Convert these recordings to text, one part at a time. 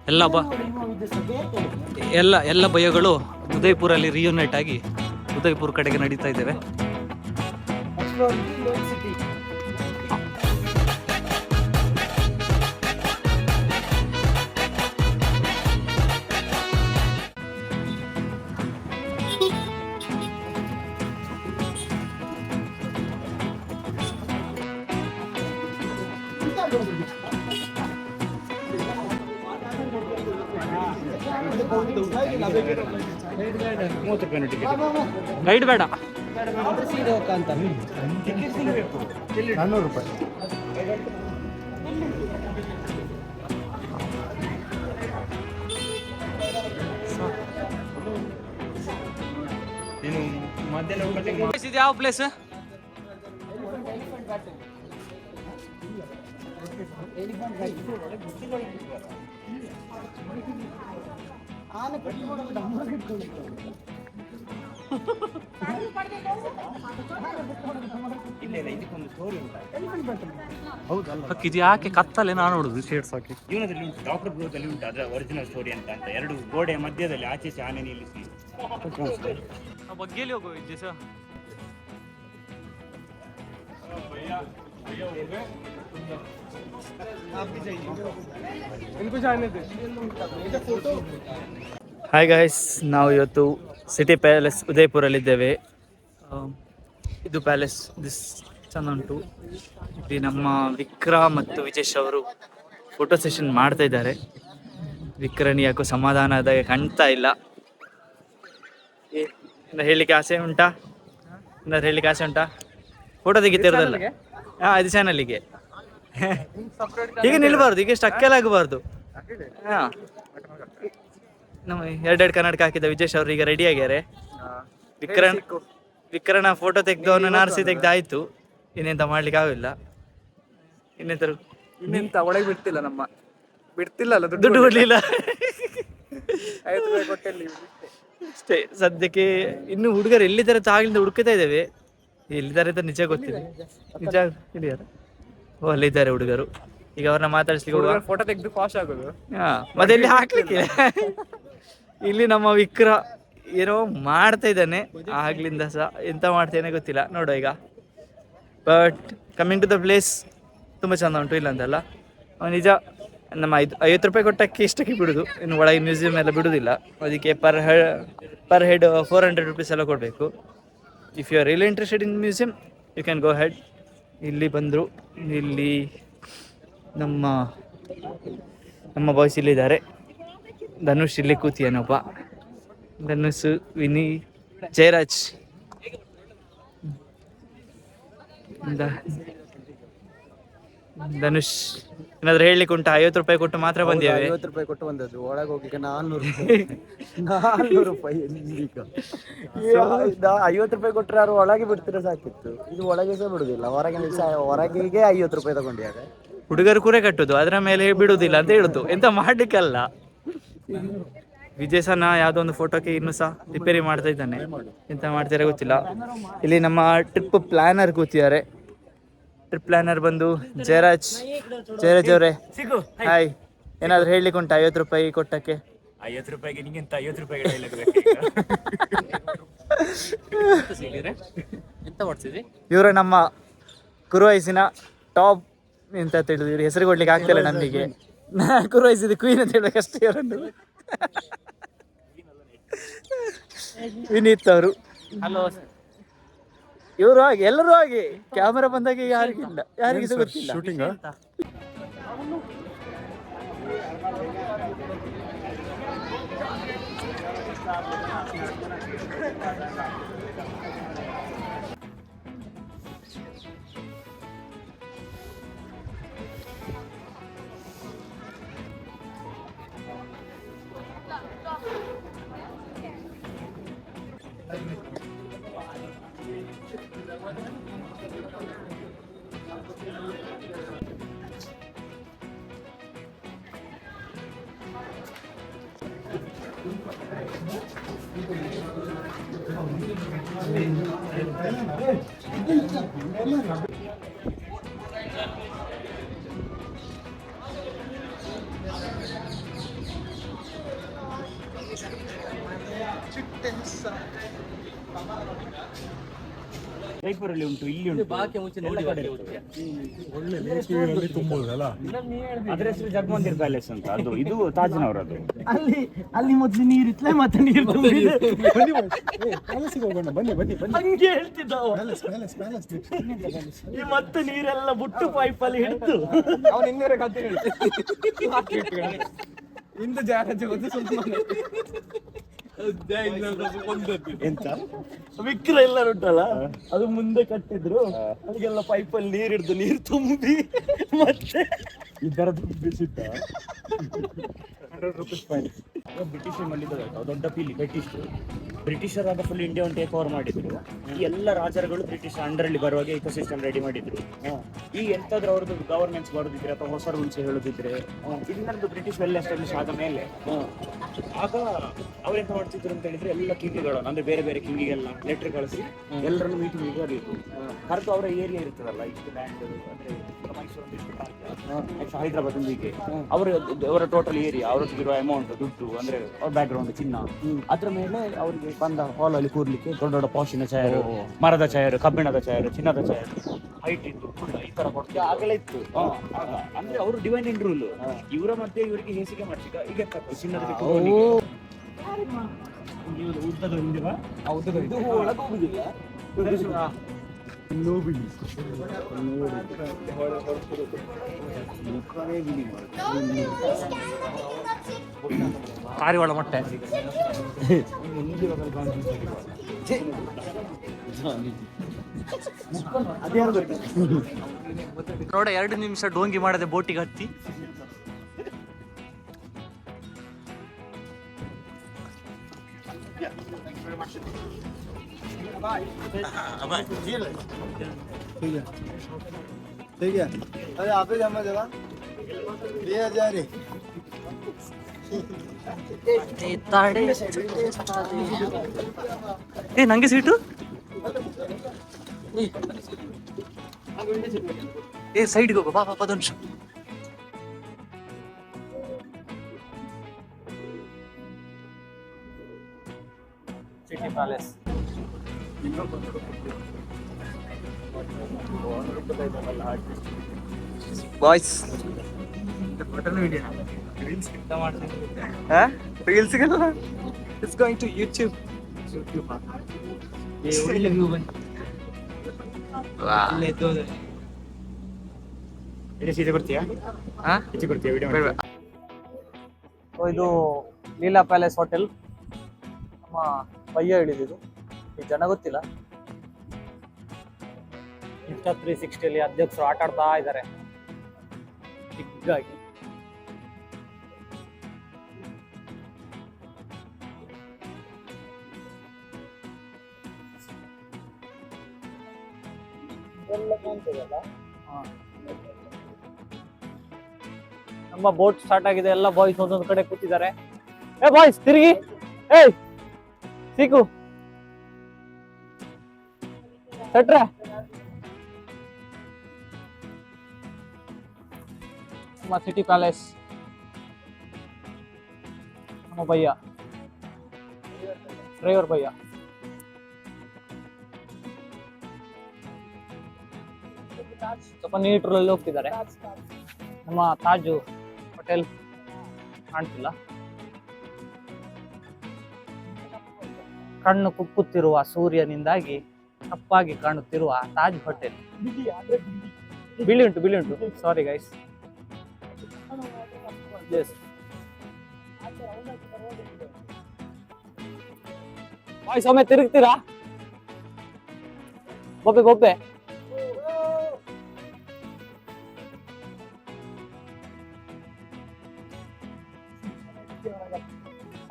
ಎಲ್ಲ ಎಲ್ಲ ಭಯಗಳು ಉದಯಪುರಲ್ಲಿ ರಿಯೂನೈಟ್ ಆಗಿ ಉದಯಪುರ ಕಡೆಗೆ ನಡೀತಾ ಇದ್ದೇವೆ. ಗೈಡ್ ಬೇಡ, 400 ರೂಪಾಯಿ. ಇದು ಯಾವ ಪ್ಲೇಸ್? ಇದು ಯಾಕೆ ಕತ್ತಲೆ ನಾನು ನೋಡುದು ಶೇಡ್ಸ್ ಹಾಕಿ ಜೀವನದಲ್ಲಿ ಉಂಟು, ಡಾಕ್ಟರ್ ಬ್ಲೂದಲ್ಲಿ ಉಂಟು ಅದರ ಒರಿಜಿನಲ್ ಸ್ಟೋರಿ ಅಂತ ಎರಡು ಗೋಡೆಯ ಮಧ್ಯದಲ್ಲಿ ಆಚೆ ಆನೆ ನಿಲ್ಲಿಸಿ ಬಗ್ಗೆಯಲ್ಲಿ ಹೋಗೋ ವಿದ್ಯೆ ಸರ್. ಹಾಯ್ ಗಾಯ್ಸ್, ನಾವು ಇವತ್ತು ಸಿಟಿ ಪ್ಯಾಲೇಸ್ ಉದಯಪುರಲ್ಲಿದ್ದೇವೆ. ಇದು ಪ್ಯಾಲೇಸ್ ಚೆಂದ ಉಂಟು. ಇಲ್ಲಿ ನಮ್ಮ ವಿಕ್ರಮ್ ಮತ್ತು ವಿಜೇಶ್ ಅವರು ಫೋಟೋ ಸೆಷನ್ ಮಾಡ್ತಾ ಇದ್ದಾರೆ. ವಿಕ್ರಮ್ ಯಾಕೋ ಸಮಾಧಾನದ ಕಾಣ್ತಾ ಇಲ್ಲ. ಏನಾದ್ರು ಹೇಳಲಿಕ್ಕೆ ಆಸೆ ಉಂಟಾ? ಫೋಟೋ ತೆಗಿತಿರೋದಲ್ಲ, ಇದು ಚಾನಲ್ಗೆ ಹೀಗೆ ನಿಲ್ಬಾರ್ದು, ಹೀಗೆ ಸ್ಟಕ್ಕೆಲ್ಲ ಆಗಬಾರ್ದು. ನಮ್ಮ ಎರಡೆರಡು ಕನ್ನಡಕ ಹಾಕಿದ ವಿಜೇಶ್ ಅವರು ಈಗ ರೆಡಿ ಆಗ್ಯಾರೆ. ವಿಕ್ರಣ ಫೋಟೋ ತೆಗ್ದವನು ನಾರ್ಸಿ ತೆಗ್ದಾಯ್ತು, ಇನ್ನೆಂತ ಮಾಡ್ಲಿಕ್ಕೆ ಆಗಿಲ್ಲ. ಇನ್ನೆಂತ ಒಳಗೆ ಬಿಡ್ತಿಲ್ಲ ದುಡ್ಡು ಕೊಡ್ಲಿಲ್ಲ ಅಷ್ಟೇ. ಸದ್ಯಕ್ಕೆ ಇನ್ನು ಹುಡುಗರು ಎಲ್ಲಿದ್ದಾರೆ ಆಗ್ಲಿಂದ ಹುಡುಕ್ತಾ ಇದ್ದೇವೆ. ಎಲ್ಲಿದ್ದಾರೆ ಅಂತ ನಿಜ ಗೊತ್ತಿದೆ. ನಿಜ ಇಲ್ಲಿದ್ದಾರೆ, ಅಲ್ಲಿದ್ದಾರೆ ಹುಡುಗರು. ಈಗ ಅವ್ರನ್ನ ಮಾತಾಡಿಸ್ಲಿಕ್ಕೆ ಫೋಟೋ ತೆಗೆದು ಪಾಸ್ ಆಗೋದು. ಮತ್ತೆ ಇಲ್ಲಿ ಹಾಕ್ಲಿಕ್ಕೆ ಇಲ್ಲಿ ನಮ್ಮ ವಿಕ್ರ ಏನೋ ಮಾಡ್ತಾ ಇದ್ದಾನೆ ಆಗ್ಲಿಂದ ಸಹ. ಎಂತ ಮಾಡ್ತೇನೆ ಗೊತ್ತಿಲ್ಲ, ನೋಡುವ ಈಗ. But coming to the place ತುಂಬ ಚೆಂದ ಉಂಟು, ಇಲ್ಲ ಅಂತಲ್ಲ. ನಿಜ ನಮ್ಮ 50 ರೂಪಾಯಿ ಕೊಟ್ಟಕ್ಕೆ ಇಷ್ಟಕ್ಕೆ ಬಿಡುದು, ಇನ್ನು ಒಳಗೆ ಮ್ಯೂಸಿಯಂ ಎಲ್ಲ ಬಿಡುವುದಿಲ್ಲ. ಅದಕ್ಕೆ ಪರ್ ಹೆಡ್ 400 ರೂಪೀಸ್ ಎಲ್ಲ ಕೊಡಬೇಕು. If you are really interested in museum you can go head. ಇಲ್ಲಿ ಬಂದರು, ಇಲ್ಲಿ ನಮ್ಮ ಬಾಯ್ಸ್ ಇಲ್ಲಿದ್ದಾರೆ. ಧನುಷ್ ಇಲ್ಲಿ ಕೂತಿಯನೊಬ್ಬ, ಧನುಷ್, ವಿನಿ, ಜಯರಾಜ್. ಧನುಷ್ ಏನಾದ್ರು ಹೇಳಲಿಕ್ಕೆ ಉಂಟಾ? 50 ರೂಪಾಯಿ ಕೊಟ್ಟು ಮಾತ್ರ ಬಂದಿದ್ದೇವೆ. 50 ರೂಪಾಯಿ ಕೊಟ್ಟು ಬಂದದ್ದು, ಒಳಗೆ ಹೋಗ್ಲಿಕ್ಕೆ 400 ರೂಪಾಯಿ. 50 ರೂಪಾಯಿ ಕೊಟ್ಟರೆ ಯಾರು ಒಳಗೆ ಬಿಡ್ತಿರೋ ಸಾಕಿತ್ತು. ಇದು ಒಳಗೆ ಸಹ ಬಿಡುದಿಲ್ಲ, ಹೊರಗೆ 50 ರೂಪಾಯಿ ತಗೊಂಡಿದ್ದಾರೆ. ಹುಡುಗರು ಕುರೆ ಕಟ್ಟುದು, ಅದರ ಮೇಲೆ ಬಿಡುವುದಿಲ್ಲ ಅಂತ ಹೇಳುದು. ಎಂತ ಮಾಡ್ಲಿಕ್ಕಲ್ಲ. ವಿಜಯ್ ಸಹ ಯಾವುದೋ ಒಂದು ಫೋಟೋಕ್ಕೆ ಇನ್ನೂ ಸಹ ರಿಪೇರಿ ಮಾಡ್ತಾ ಇದ್ದಾನೆ. ಎಂತ ಮಾಡ್ತಾರೆ ಗೊತ್ತಿಲ್ಲ. ಇಲ್ಲಿ ನಮ್ಮ ಟ್ರಿಪ್ ಪ್ಲಾನರ್ ಕೂತಿದ್ದಾರೆ. ಟ್ರಿಪ್ ಪ್ಲಾನರ್ ಬಂದು ಜಯರಾಜ್ ಅವರೇ, ಹಾಯ್. ಏನಾದ್ರು ಹೇಳಲಿಕ್ಕೆ ಉಂಟಾ 50 ರೂಪಾಯಿ ಕೊಟ್ಟಕ್ಕೆ? 50 ರೂಪಾಯಿಗೆ ನಿಂಗೆಂತ 50 ರೂಪಾಯಿ ಎಂತ ಮಾಡ್ತಿದ್ವಿ? ಇವರು ನಮ್ಮ ಕುರುವಯಸ್ಸಿನ ಟಾಪ್ ಎಂತ ತಿಳಿದು, ಇವ್ರು ಹೆಸರು ಕೊಡ್ಲಿಕ್ಕೆ ಆಗ್ತಿಲ್ಲ ನಮಗೆ. ಕುರುವಯಸ್ಸಿದ ಕ್ವೀನ್ ಅಂತ ಹೇಳ್ಬೇಕಷ್ಟೇ ಇವರನ್ನು. ವಿನೀತ್ ಅವರು. ಹಲೋ. ಇವರು ಹಾಗೆ, ಎಲ್ಲರೂ ಹಾಗೆ. ಕ್ಯಾಮರಾ ಬಂದಾಗ ಯಾರಿಗಿಲ್ಲ, ಯಾರಿಗೆ ಸಹ ಗೊತ್ತಿಲ್ಲ. ಶೂಟಿಂಗ್ ಜೈಪುರಲ್ಲಿ ಉಂಟು, ಇಲ್ಲಿ ಉಂಟು, ಎಲ್ಲ ಕಡೆ ಇರ್ತದೆ. ಅದ್ರ ಹೆಸರು ಜಗಮಂದಿರ್ ಪ್ಯಾಲೇಸ್ ಅಂತ. ಅದು ಇದು ತಾಜ್ನವರದು. ಅಲ್ಲಿ ಮೊದಲು ನೀರಿತ್ತಲೆ ಮತ್ತೆ ನೀರು ಹಂಗೆ ಹೇಳ್ತಿದ್ದ ಅವ. ಈ ಮತ್ತೆ ನೀರೆಲ್ಲ ಬುಟ್ಟು ಪೈಪಲ್ಲಿ ಹಿಡಿದು ಅವನು ಇನ್ನೂರ ಕತೆ ಇಂದ ಜಾಗ ಎಂತ ವಿಕ್ರ ಎಲ್ಲ ಉಂಟಲ್ಲ ಅದು ಮುಂದೆ ಕಟ್ಟಿದ್ರು, ಅದಕ್ಕೆಲ್ಲ ಪೈಪಲ್ಲಿ ನೀರು ಹಿಡಿದು ನೀರು ತುಂಬಿ ಮತ್ತೆ ಇದರ ಬಿಸಿತ್ತ ಬ್ರಿಟಿಷ್ ಮಲ್ಲಿದ್ದದ ದೊಡ್ಡ ಪೀಲಿ ಬ್ರಿಟಿಷರಾಗ ಫುಲ್ ಇಂಡಿಯಾವನ್ನು ಟೇಕ್ ಓವರ್ ಮಾಡಿದ್ರು. ಈ ಎಲ್ಲ ರಾಜರುಗಳು ಬ್ರಿಟಿಷ್ ಅಂಡರ್ ಅಲ್ಲಿ ಬರುವಾಗ ಇಕೋಸಿಸ್ಟಮ್ ರೆಡಿ ಮಾಡಿದ್ರು. ಈಗ ಎಂತಾದ್ರೂ ಅವ್ರದ್ದು ಗವರ್ನೆನ್ಸ್ ಬರೋದಿದ್ರೆ ಅಥವಾ ಹೊಸ ರೂಲ್ಸ್ ಹೇಳೋದಿದ್ರೆ ಇನ್ನೊಂದು ಬ್ರಿಟಿಷ್ ವೆಲ್ ಎಸ್ಟಾಬ್ಲಿಷ್ ಆದ ಮೇಲೆ ಆಗ ಅವ್ರೆಂತ ಮಾಡ್ತಿದ್ರು ಅಂತ ಹೇಳಿದ್ರೆ ಎಲ್ಲ ಕಿಂಗ್ಗಳನ್ನು ಅಂದ್ರೆ ಬೇರೆ ಬೇರೆ ಕಿಂಗಿಗೆಲ್ಲ ಲೆಟರ್ ಕಳಿಸಿ ಎಲ್ಲರನ್ನು ಮೀಟಿಂಗ್ ಕರೀತು. ಕರೆದು ಅವರ ಏರಿಯಾ ಇರ್ತದಲ್ಲ, ಇಷ್ಟು ಲ್ಯಾಂಡ್ ಅಂದ್ರೆ ಮೈಸೂರು ನೆಕ್ಸ್ಟ್ ಹೈದರಾಬಾದ್ ಹೀಗೆ ಅವರ ಟೋಟಲ್ ಏರಿಯಾ, ಅವ್ರೊಟ್ಟಿಗಿರುವ ಅಮೌಂಟ್ ದುಡ್ಡು ಅಂದ್ರೆ ಅವ್ರ ಬ್ಯಾಕ್ ಗ್ರೌಂಡ್ ಚಿನ್ನ, ಅದ್ರ ಮೇಲೆ ಅವರಿಗೆ ಬಂದ ಹಾಲ್ ಅಲ್ಲಿ ಕೂರ್ಲಿಕ್ಕೆ ದೊಡ್ಡ ದೊಡ್ಡ ಪಾಶಿನ ಚೇರ್, ಮರದ ಚೇರ್, ಕಬ್ಬಿಣದ ಚೇರ್, ಚಿನ್ನದ ಚೇರ್, ಹೈಟ್ ಇತ್ತು ಈ ತರ ಕೊಡ್ತೀವಿ ಆಗಲೇ ಇತ್ತು. ಅಂದ್ರೆ ಅವರು ಡಿವೈನ್ ಇನ್ ರೂಲ್. ಇವರ ಮಧ್ಯೆ ಇವರಿಗೆ ಹೇಸಿಗೆ ಮಾಡಿಸಿದ ಈಗ ಚಿನ್ನದ ಉದ್ದದ ಒಳಗೆ ಹೋಗುದಿಲ್ಲ. ಪಾರಿವಾಳ ಮೊಟ್ಟೆ ನೋಡ 2 ನಿಮಿಷ ಡೋಂಗಿ ಮಾಡದೆ ಬೋಟಿಗೆ ಹತ್ತಿ ठीक है। अरे आप ही जमा जगह 2000 ಏ ನಂಗೆ ಸೀಟು ಏ ಸೈಡ್ಗೆ ಹೋಗು ಬಾ ಪಾಪ ನಿಮಿಷ. ಸಿಟಿ ಪ್ಯಾಲೇಸ್ ಬಾಯ್ಸ್ ರೀಲ್ಸ್ಗೆಲ್ಲ ಇಟ್ಸ್ ಗೋಯಿಂಗ್ ಟು ಯೂಟ್ಯೂಬ್. ಸೀದೆ ಕೊಡ್ತೀಯಾ? ಹೆಚ್ಚು ಕೊಡ್ತೀಯಾ ವಿಡಿಯೋ? ಇದು ಲೀಲಾ ಪ್ಯಾಲೇಸ್ ಹೋಟೆಲ್. ನಮ್ಮ ಪಯ್ಯ ಹೇಳಿದ್ದು, ಈ ಜನ ಗೊತ್ತಿಲ್ಲ. ಇನ್ಸ್ಟಾ 360 ಅಧ್ಯಕ್ಷರು ಆಟ ಆಡ್ತಾ ಇದ್ದಾರೆ ಚಿಕ್ಕಾಗಿ. ನಮ್ಮ ಬೋಟ್ ಸ್ಟಾರ್ಟ್ ಆಗಿದೆ. ಎಲ್ಲ ಬಾಯ್ಸ್ ಒಂದೊಂದು ಕಡೆ ಕೂತಿದ್ದಾರೆ. ಏ ಬಾಯ್ಸ್ ತಿರುಗಿ, ಏಯ್ ಸಿಕ್ಕು ಸಟ್ರ. ನಮ್ಮ ಸಿಟಿ ಪ್ಯಾಲೇಸ್, ನಮ್ಮ ಭಯ್ಯ ಡ್ರೈವರ್ ಭಯ್ಯ. ಸ್ವಲ್ಪ ನೀಟ್ರಲ್ಲಿ ಹೋಗ್ತಿದ್ದಾರೆ. ನಮ್ಮ ತಾಜು ಹೋಟೆಲ್ ಕಾಣ್ತಿಲ್ಲ. ಕಣ್ಣು ಕುಕ್ಕುತ್ತಿರುವ ಸೂರ್ಯನಿಂದಾಗಿ ಕಪ್ಪಾಗಿ ಕಾಣುತ್ತಿರುವ ತಾಜ್ ಹೋಟೆಲ್. ಬಿಳಿ ಉಂಟು ಸಾರಿ ಗೈಸ್. ಬಾಯ್ಸ್ ಒಮ್ಮೆ ತಿರುಗ್ತೀರಾ? ಬೊಬ್ಬೆ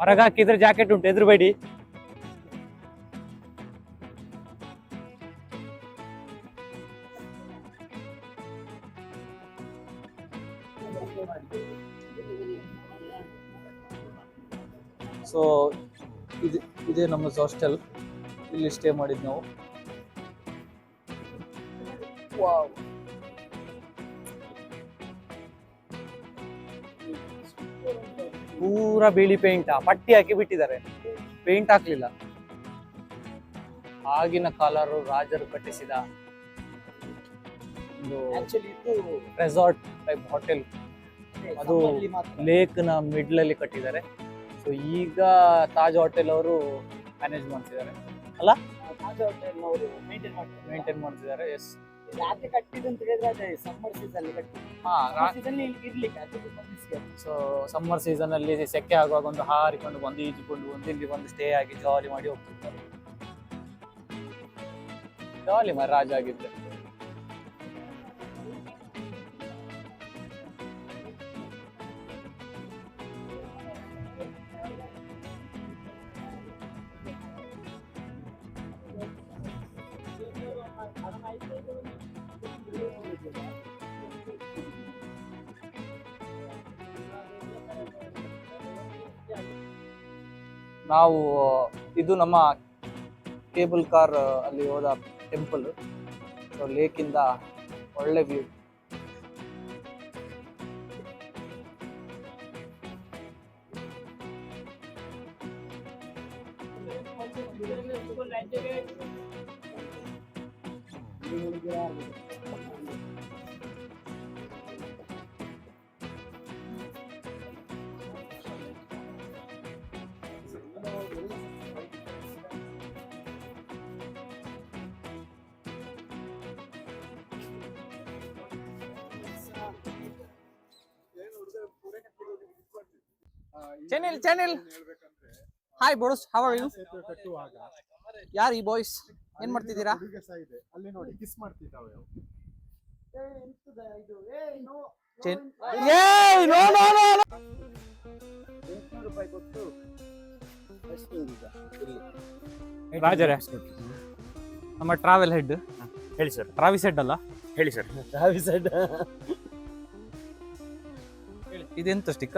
ಹೊರಗೆ ಹಾಕಿದ್ರೆ ಜಾಕೆಟ್ ಉಂಟು, ಎದುರುಬೇಡಿ. ಸೊ ಇದೇ ನಮ್ಮ ಹಾಸ್ಟೆಲ್, ಇಲ್ಲಿ ಸ್ಟೇ ಮಾಡಿದ್ ನಾವು. ಪೂರಾ ಬಿಳಿ ಪೇಂಟ್ ಪಟ್ಟಿ ಹಾಕಿ ಬಿಟ್ಟಿದ್ದಾರೆ. ಪೇಂಟ್ ಹಾಕ್ಲಿಲ್ಲ. ಆಗಿನ ಕಾಲರು ರಾಜರು ಕಟ್ಟಿಸಿದ ಒಂದು ರೆಸಾರ್ಟ್ ಟೈಪ್ ಹೋಟೆಲ್. ಅದು ಲೇಕ್ ನ ಮಿಡ್ಲ್ ಅಲ್ಲಿ ಕಟ್ಟಿದ್ದಾರೆ. ಸೊ ಈಗ ತಾಜ್ ಹೋಟೆಲ್ ಅವರು ಮ್ಯಾನೇಜ್ ಮಾಡ್ತಿದ್ದಾರೆ ಅಲ್ಲ, ಮೇಂಟೈನ್ ಮಾಡ್ತಿದ್ದಾರೆ. ಎಸ್, ಸೊ ಸಮ್ಮರ್ ಸೀಸನ್ ಅಲ್ಲಿ ಸೆಕೆ ಆಗುವಾಗ ಒಂದು ಹಾರಿಕೊಂಡು ಬಂದು ಈಜಿಕೊಂಡು ಬಂದು ಇಲ್ಲಿ ಬಂದು ಸ್ಟೇ ಆಗಿ ಜಾಲಿ ಮಾಡಿ ಹೋಗ್ತಿರ್ತಾರೆ. ಜಾಲಿ ರಾಜ ಆಗಿದ್ರೆ. ನಾವು ಇದು ನಮ್ಮ ಕೇಬಲ್ ಕಾರ್ ಅಲ್ಲಿ ಹೋದ ಟೆಂಪಲ್. ಸೊ ಲೇಕಿಂದ ಒಳ್ಳೆ view. Channel hi boss, how are you? ಯಾರು ಈ ಬಾಯ್ಸ್? ಏನ್ ಮಾಡ್ತಿದ್ದೀರಾ? ಅಲ್ಲಿ ನೋಡಿ ಕಿಸ್ ಮಾಡ್ತಿದ್ದಾವೆ ಅವು. ರಾಜರೇ, ನಮ್ಮ ಟ್ರಾವೆಲ್ ಹೆಡ್ ಹೇಳಿ ಸರ್. ಟ್ರಾವಿಸ್ ಹೆಡ್ ಅಲ್ಲ, ಹೇಳಿ ಸರ್. ಇದೆಂತ ಸ್ಟಿಕ್ಕ?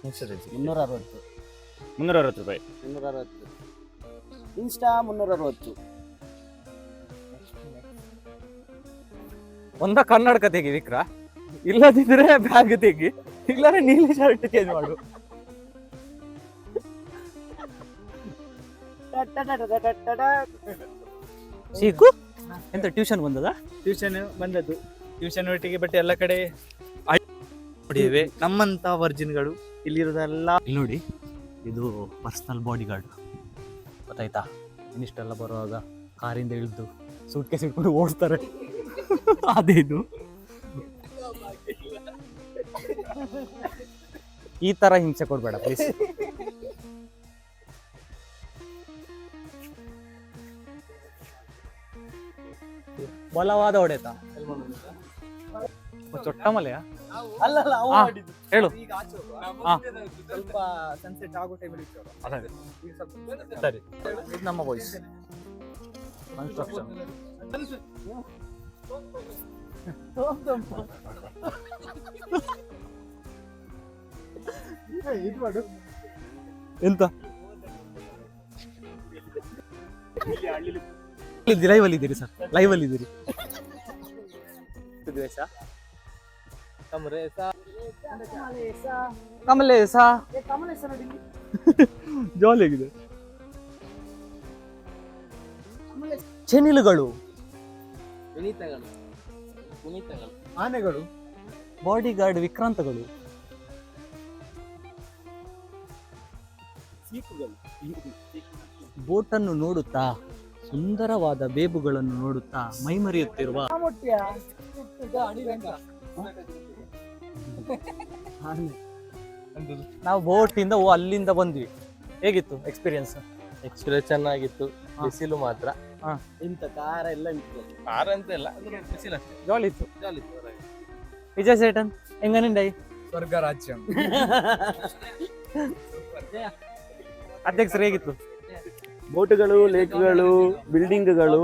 360 ರೂಪಾಯಿ. 360 ಇನ್ಸ್ಟಾ 360. ಒಂದ ಕನ್ನಡಕ ತೆಗಿ ವಿಕ್ರ, ಇಲ್ಲದಿದ್ರೆ ಬ್ಯಾಗ್ ತೆಗಿ, ಇಲ್ಲಾಂದ್ರೆ ನೀಲಿ ಶರ್ಟ್ ಚೇಂಜ್ ಮಾಡು. ಶೀಕು ಎಂತ ಟ್ಯೂಷನ್ ಬಂದದ? ಟ್ಯೂಷನ್ ಬಂದದ್ದು, ಟ್ಯೂಷನ್ ಒಟ್ಟಿಗೆ ಬಟ್ ಎಲ್ಲ ಕಡೆ ನೋಡಿವೆ ನಮ್ಮಂತ ವರ್ಜಿನ್ಗಳು ಇಲ್ಲಿರೋದೆಲ್ಲ. ಇಲ್ಲಿ ನೋಡಿ, ಇದು ಪರ್ಸನಲ್ ಬಾಡಿ ಗಾರ್ಡ್ ಗೊತ್ತಾಯ್ತಾ? ಇನಿಷ್ಟೆಲ್ಲ ಬರುವಾಗ ಕಾರಿಂದ ಇಳಿದು ಸೂಟ್ ಕೇಸ್ ಇಟ್ಕೊಂಡು ಓಡಿಸ್ತಾರೆ. ಅದೇನು ಈ ತರ ಹಿಂಸೆ ಕೊಡ್ಬೇಡ ಪ್ಲೀಸ್. ಬಲವಾದ ಹೊಡೆತ ಚೊಟ್ಟ ಮಲೆಯ ಅಲ್ಲ ಅವು ಹಾ, ಮಾಡಿದ್ದು. ಹೇಳು. ಹಾ, ಸ್ವಲ್ಪ ಸನ್ಸೆಟ್ ಆಗೋ ಟೈಮಲ್ಲಿ ಸರಿ. ಇದು ನಮ್ಮ ವಾಯ್ಸ್ ಕನ್ಸ್ಟ್ರಕ್ಷನ್. ಇದು ಮಾಡು. ಎಂತ ಲೈವ್ ಅಲ್ಲಿ ಇದ್ದೀರಿ ಸರ್? ಲೈವ್ ಅಲ್ಲಿ ಇದ್ದೀರಿ? ದ್ವೇಷ ಕಮಲೇಶ ಜಾಲಿ ಆಗಿದೆ. ಚೆನಿಲುಗಳು, ಆನೆಗಳು, ಬಾಡಿ ಗಾರ್ಡ್ ವಿಕ್ರಾಂತಗಳು, ಬೋಟನ್ನು ನೋಡುತ್ತಾ ಸುಂದರವಾದ ಬೇಬುಗಳನ್ನು ನೋಡುತ್ತಾ ಮೈಮರೆಯುತ್ತಿರುವ ನಾವು ಬೋಟ್ ಇಂದ ಅಲ್ಲಿಂದ ಬಂದ್ವಿ. ಹೇಗಿತ್ತು ಎಕ್ಸ್ಪೀರಿಯನ್ಸ್? ಎಕ್ಸ್ಪೀರಿಯನ್ಸ್ ಚೆನ್ನಾಗಿತ್ತು. ಬಿಸಿಲು ಮಾತ್ರ. ಇಂತ ಕಾರ ಎಲ್ಲ ಉಂಟು. ಕಾರ್ ಅಂತ ಇಲ್ಲ, ಬಿಸಿಲು ಅಷ್ಟೇ. ಜಾಲಿ ಇತ್ತು. ವಿಜಯ್ ಸೇಟನ್ ಹೆಂಗನಿಂಡೈ? ಸ್ವರ್ಗ ರಾಜ್ಯಂ. ಅಧ್ಯಕ್ಷರು ಹೇಗಿತ್ತು? ಬೋಟುಗಳು, ಲೇಕ್ಗಳು, ಬಿಲ್ಡಿಂಗ್ಗಳು,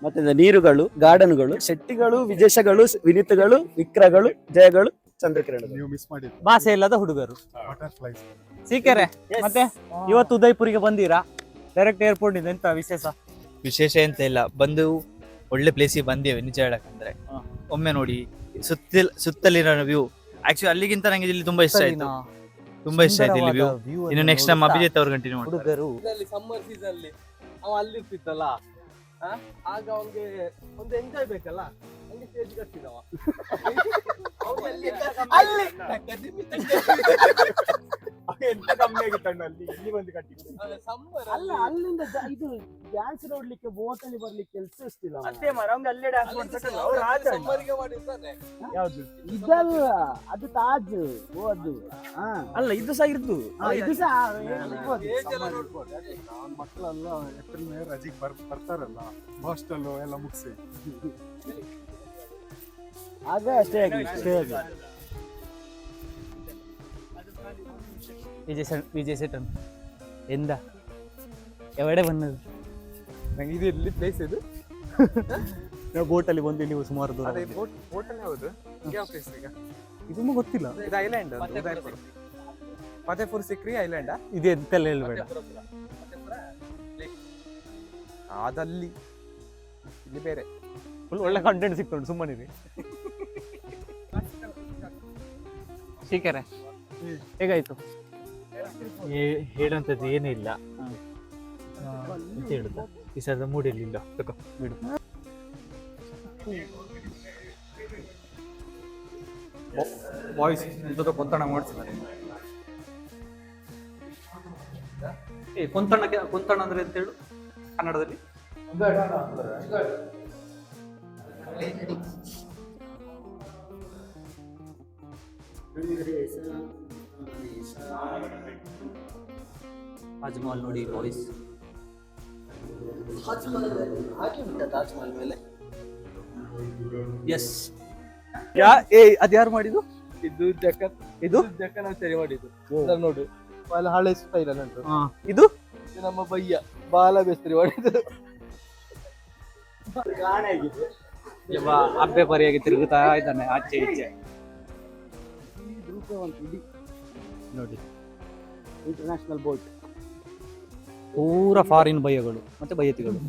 ಮತ್ತೆ ನೀರುಗಳು, ಗಾರ್ಡನ್ಗಳು, ಶೆಟ್ಟಿಗಳು, ವಿಜೇಶಗಳು, ವಿನಿತಗಳು, ವಿಕ್ರಗಳು, ಜಯಗಳು, ಚಂದ್ರಕಿರಣಗಳು. ನೀವು ಮಿಸ್ ಮಾಡಿದ್ದು ಭಾಷೆ ಇಲ್ಲದ ಹುಡುಗರು. ಬಟರ್ಫ್ಲೈಸ್. ಸೀಕೆರೆ ಮತ್ತೆ ಇವತ್ತು ಉದಯ್ಪುರಿಗೆ ಬಂದೀರಾ ಡೈರೆಕ್ಟ್ ಏರ್ಪೋರ್ಟ್ ಇಂದ? ಎಂತ ವಿಶೇಷ? ವಿಶೇಷ ಎಂತ ಇಲ್ಲ, ಬಂದು ಒಳ್ಳೆ ಪ್ಲೇಸಿಗೆ ಬಂದೇವೆ ನಿಜ ಹೇಳಕ್ಕಂದ್ರೆ. ಒಮ್ಮೆ ನೋಡಿ ಸುತ್ತಲಿನ ವ್ಯೂ. ಆಕ್ಚುಲಿ ಅಲ್ಲಿಗಿಂತ ನಂಗೆ ಇಲ್ಲಿ ತುಂಬಾ ಇಷ್ಟ ಆಯ್ತು. ತುಂಬಾ ಇಷ್ಟ ಆಯ್ತು ಇಲ್ಲಿ ವ್ಯೂ. ಇನ್ನು ನೆಕ್ಸ್ಟ್ ನಮ್ಮ ಅಭಿಜಿತ್ ಅವ್ರು ಕಂಟಿನ್ಯೂ ಮಾಡ್ತಾರೆ. ಹುಡುಗರು ಸಮ್ಮರ್ ಸೀಸನ್ ಅಲ್ಲಿ ಅವ ಅಲ್ಲಿರ್ತಿತ್ತಲ್ಲ, ಆಗ ಅವನ್ಗೆ ಒಂದು ಎಂಜಾಯ್ ಬೇಕಲ್ಲ, ಹಂಗೆ ಸ್ಟೇಜ್ ಕಟ್ಟಿದವ. ಎಂತ ಕಮ್ಮಿ ಆಗಿತ್ತಣ್ಣ ಅಲ್ಲಿ, ಇಲ್ಲಿ ಬಂದು ಕಟ್ಟಿದ್ರು. ಅಲ್ಲ ಅಲ್ಲಿಂದ ಇದು ಡ್ಯಾನ್ಸ್ ನೋಡ್ಲಿಕ್ಕೆ ಬೋಟಲ್ಲಿ ಬರ್ಲಿಕ್ಕೆ ಕೆಲಸ ಇಷ್ಟಿಲ್ಲ. ಅಷ್ಟೇ ಮರ ಅವ್ನಿಗೆ ಅಲ್ಲೇ ಡ್ಯಾನ್ಸ್ ಮಾಡ್ತಾರೆ ಅವ್ರು ರಾಜ ಅಣ್ಣ. ಸಮ್ಮರ್ಗೆ ಮಾಡಿರ್ತಾನೆ. ಯಾವ್ದು ಇದಲ್ಲ, ಅದು ತಾಜ್. ಓ ಅದು ಅಲ್ಲ ಇದು ಸಹ ಇರ್ದು ಇದು ಸಹ ಏಜ್ ಎಲ್ಲ ನೋಡ್ಬೋದು. ಮಕ್ಕಳೆಲ್ಲ ಏಪ್ರಿಲ್ ಮೇ ರಜೆಗೆ ಬರ್ತಾರಲ್ಲ, ಹಾಸ್ಟೆಲ್ ಎಲ್ಲ ಮುಗಿಸಿ. ಆಗ ಅಷ್ಟೇ ಆಗಿ വിജയ് സേട്ടൻ എന്താ എവിടെ വന്നത്? ನಂಗೆ ಇದು ಎಲ್ಲಿ ಪ್ಲೇಸ್ ಇದು? ನಾವು ಬೋಟಲ್ಲಿ ಬಂದು ಇಲ್ಲಿ ಸುಮಾರು ದೂರ ಅದೇ ಹೋಟೆಲ್ ಯಾವುದು? ಯಾವ ಪ್ಲೇಸ್ ಈಗ? ಇದೊಂದು ಗೊತ್ತಿಲ್ಲ. ಇದು ಐಲ್ಯಾಂಡ್, ಫತೇಪುರ್ ಸಿಕ್ರಿ ಐಲ್ಯಾಂಡಾ? ಇದು ಎಂತೆಲ್ಲ ಹೇಳ್ಬೇಡ. ಅದಲ್ಲಿ ಇಲ್ಲಿ ಬೇರೆ. ಫುಲ್ ಒಳ್ಳೆ ಕಂಟೆಂಟ್ ಸಿಕ್ತುಂಟು, ಸುಮ್ಮನಿರಿ. ಶೀಕರೆ ಹೇಗಾಯ್ತು? ಹೇಳುವಂಥದ್ದು ಏನೂ ಇಲ್ಲ. ಎಂತ ಹೇಳುದು, ಈ ಸಲ ಮೂಡಿಯಲ್ಲಿ ಇಲ್ಲ. ತಗೋ ಬಿಡು. ಬಾಯ್ಸ್ ಜೊತೆ ಕೊಂತಣ ಮಾಡ್ತಿದ್ದಾರೆ. ಕೊಂತಣ ಅಂದ್ರೆ ಅಂತ ಹೇಳು ಕನ್ನಡದಲ್ಲಿ. ತಾಜ್ ಮಹಲ್ ನೋಡಿ ಬಾಯ್ಸ್. ಎಸ್. ಅದ್ಯಾರು ಮಾಡಿದ್ದು? ಇದು ಜಕ್ಕನ್, ಇದು ಜಕ್ಕನ್ ಸರಿ ಮಾಡಿದ್ದು. ಇದನ್ನ ನೋಡು, ಬಾಲ ಹಳೆ ಸ್ಟೈಲ್ ಅನ್ನುಂಟು. ಇದು ಇದು ನಮ್ಮ ಬಯ್ಯ ಬಾಲ ಬೇಸ್ತ್ರಿ ಮಾಡಿದ್ದು. ಅಬ್ಬೆ ಪರಿಯಾಗಿ ತಿರುಗುತ್ತಾ ಇದ್ದಾನೆ ಆಚೆ ಈಚೆ. ನೋಡಿ ಇಂಟರ್ನ್ಯಾಷನಲ್ ಬೋಟ್. ಪೂರಾ ಫಾರಿನ್ ಬಯ್ಯಗಳು ಮತ್ತೆ ಬಯ್ಯತಿಗಳು.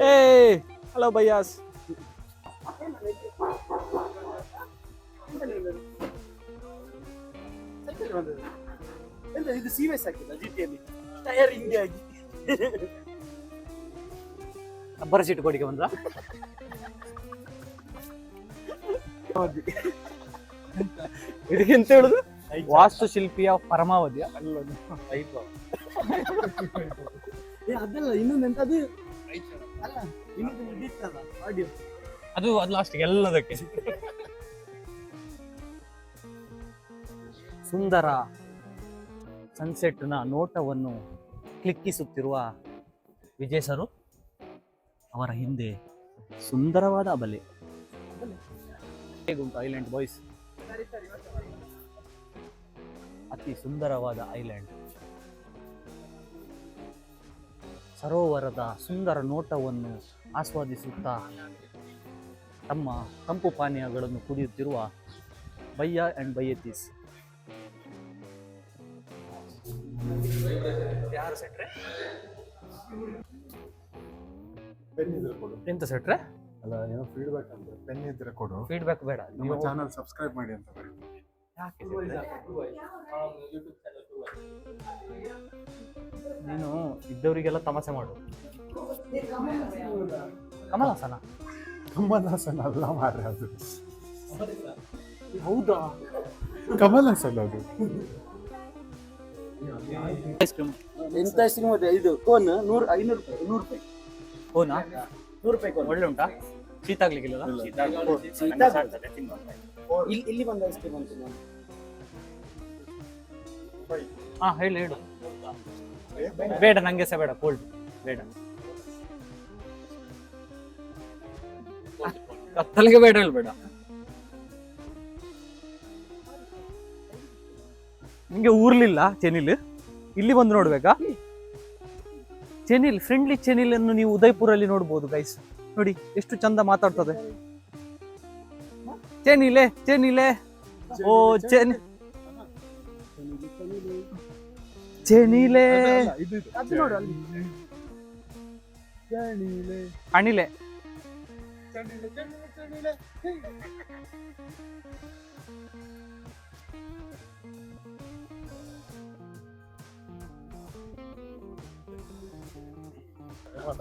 ಏ ಹಲೋ ಬಯ್ಯಾಸ್. ಇದು ಸೀರಿಯಸ್ ಆಗಿಲ್ಲ ಜಿಟಿಯಲ್ಲಿ ಟೈರ್ ಹಿಂಗೆ ಆಗಿ ರಬ್ಬರ್ ಸೀಟ್ ಕೊಡಿಗೆ ಬಂದ್ರ. ಇದಕ್ಕೆ ಎಂತ ಹೇಳುದು? ವಾಸ್ತುಶಿಲ್ಪಿಯ ಪರಮಾವಧಿಯ ಅದಲ್ಲ ಇನ್ನೊಂದು ಎಂತದು ಅಲ್ಲ, ಇನ್ನೊಂದು ಇದಿತ್ತಲ್ಲ ಆಡಿಯೋ. ಅದು ಲಾಸ್ಟ್ ಎಲ್ಲದಕ್ಕೆ. ಸುಂದರ ಸನ್ಸೆಟ್ನ ನೋಟವನ್ನು ಕ್ಲಿಕ್ಕಿಸುತ್ತಿರುವ ವಿಜಯ್ ಸರು, ಅವರ ಹಿಂದೆ ಸುಂದರವಾದ ಬಲೆ. ಹೇಗುಂಟು ಐಲ್ಯಾಂಡ್ ಬಾಯ್ಸ್? ಅತಿ ಸುಂದರವಾದ ಐಲ್ಯಾಂಡ್. ಸರೋವರದ ಸುಂದರ ನೋಟವನ್ನು ಆಸ್ವಾದಿಸುತ್ತಾ ತಮ್ಮ ತಂಪು ಪಾನೀಯಗಳನ್ನು ಕುಡಿಯುತ್ತಿರುವ ಬಯ್ಯ ಅಂಡ್ ಬಯ್ಯತೀಸ್. ಯಾರು ಸೆಟ್ರೆ? ಎಂತ ಸೆಟ್ರೆ? ಅಲ್ಲ, ಏನೋ ಫೀಡ್ಬ್ಯಾಕ್ ಅಂತ ಪೆನ್ ಇದ್ರೆ ಕೊಡು. ಫೀಡ್ಬ್ಯಾಕ್ ಬೇಡ, ನಮ್ಮ ಚಾನಲ್ ಸಬ್ಸ್ಕ್ರೈಬ್ ಮಾಡಿ ಅಂತ ಬರೀ. ಯಾಕೆ ನೀನು ಇದ್ದವರಿಗೆಲ್ಲ ತಮಾಷೆ ಮಾಡು. ಕಮಲ್ ಹಾಸನ? ಕಮಲ್ ಹಾಸನ್ ಅಲ್ಲ ಮಾರ್ರೆ, ಅದು ಹೌದಾ? ಕಮಲ್ ಹಾಸನ್ ಅದು. ಐಸ್ ಕ್ರೀಮ್ ಎಂತ ಸಿನಿಮಾ ಇದು ಕೋನ್ 500 ರೂಪಾಯಿ 100 ರೂಪಾಯಿ. ಓನಾ? 100 ರೂಪಾಯಿ ಕೋನ್. ಒಳ್ಳೆ ಉಂಟಾ? ಶೀತ ಆಗ್ಲಿಕ್ಕಿಲ್ಲ? ಇಲ್ಲಿ ಬಂದ ಐಸ್ ಕ್ರೀಮ್ ಅಂತ ಹಾ ಹೇಳು ಹೇಳು. ಬೇಡ, ನಂಗೆ ಸಹ ಬೇಡ, ಕೋಲ್ಡ್ ಬೇಡ. ಕತ್ತಲಿಗೆ ಬೇಡ ಹೇಳ್ಬೇಡ. ನಿಂಗೆ ಊರ್ಲಿಲ್ಲ ಚೆನಿಲ್, ಇಲ್ಲಿ ಬಂದು ನೋಡ್ಬೇಕಾ? ಚೆನಿಲ್, ಫ್ರೆಂಡ್ಲಿ ಚೆನಿಲ್ ಅನ್ನು ನೀವು ಉದಯ್ಪುರಲ್ಲಿ ನೋಡ್ಬೋದು ಗೈಸ್. ನೋಡಿ ಎಷ್ಟು ಚಂದ ಮಾತಾಡ್ತದೆ. ಚೆನಿಲೆ ಚೆನಿಲೆ, ಓ ಚೆನ್ ಚೆನಿಲೆ, ಅದು ನೋಡು ಅಲ್ಲಿ ಅಣಿಲೆ. ಒಂದು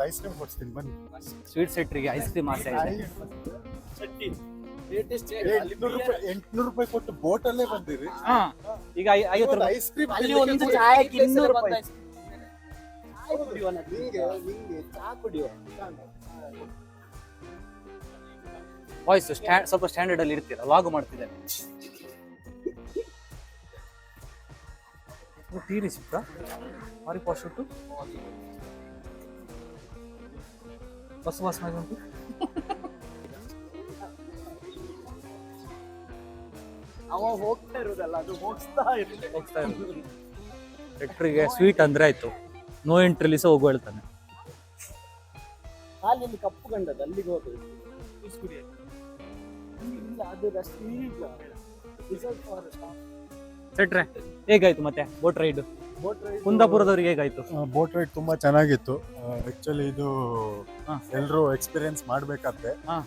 ಐಸ್ ಕ್ರೀಮ್ ಕೊಡ್ತೀನಿ ಬನ್ನಿ. ಸ್ವೀಟ್ ಸೆಟ್ರಿಗೆ ಐಸ್ ಕ್ರೀಮ್ ಆಸೆ ಇದೆ. 800 ರೂಪಾಯಿ ಕೊಟ್ಟು ಬೋಟಲ್ಲೇ ಬಂದಿರಿ. ಹಾ, ಈಗ 50 ರೂಪಾಯಿ ಐಸ್ ಕ್ರೀಮ್ ಅಲ್ಲಿ ಒಂದು ಚಾಯಕ್ಕೆ 200 ರೂಪಾಯಿ. ವಾಯ್ಸ್ ಸ್ವಲ್ಪ ಸ್ಟ್ಯಾಂಡರ್ಡ್ ಅಲ್ಲಿ ಇರ್ತೀರಾ, ಲಾಗ್ ಮಾಡ್ತಿದ್ದಾರೆ. ಟೀ ರೆಸಿಪ್ಟಾ ಮಾರಿ ಪಾಶ್ ಉಂಟು, ಬಸ್ ಉಂಟು. ಅವ ಹೋಗ್ತಾ ಇರೋದಲ್ಲ, ಅದು ಹೋಗ್ತಾ ಇರೋದು. ಸೆಟ್ರಿಗೆ ಸ್ವೀಟ್ ಅಂದ್ರೆ ಆಯ್ತು, ನೋ ಎಂಟ್ರಿಲಿ ಸಹ ಹೋಗು ಹೇಳ್ತಾನೆ. ಅಲ್ಲಿ ಕಪ್ಪು ಗಂಡದ ಅಲ್ಲಿಗೆ ಹೋದ್ರು. ಇಲ್ಲ, ಅದು ರಸ್ತೆ ಈಗ ರಿಸರ್ವ್ ಫಾರೆಸ್ಟ್. ಸೆಟ್ರೆ ಹೇಗಾಯ್ತು ಮತ್ತೆ ಬೋಟ್ ರೈಡ್? ಕುಂದಾಪುರದವ್ರಿಗೆ ಹೇಗಾಯ್ತು? ಬೋಟ್ ರೈಡ್ ತುಂಬಾ ಚೆನ್ನಾಗಿತ್ತು. ಆಕ್ಚುಲಿ ಇದು ಹಾ. ಎಲ್ಲರೂ ಎಕ್ಸ್ಪೀರಿಯನ್ಸ್ ಮಾಡ್ಬೇಕಾದ್ರೆ. ಹಾ.